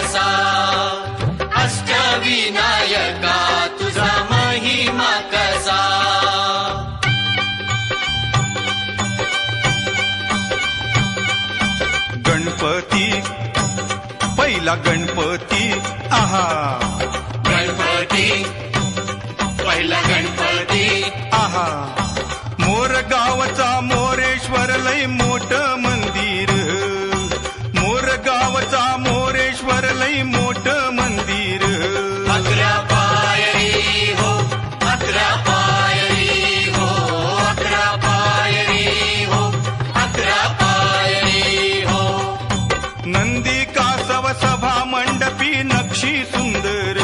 कसा, अष्टविनायका तुझा महिमा कसा. गणपती पहिला गणपती आहा, गणपती पहिला गणपती आहा. मोर गावचा मोरेश्वर लय मोठं मंदिर, मोर गावचा मोरेश्वर लय मोठं मंदिर. 11 पायरी हो, 11 पायरी हो, 11 पायरी हो, 11 पायरी हो. नंदी कासव सभा मंडपी नक्षी सुंदर,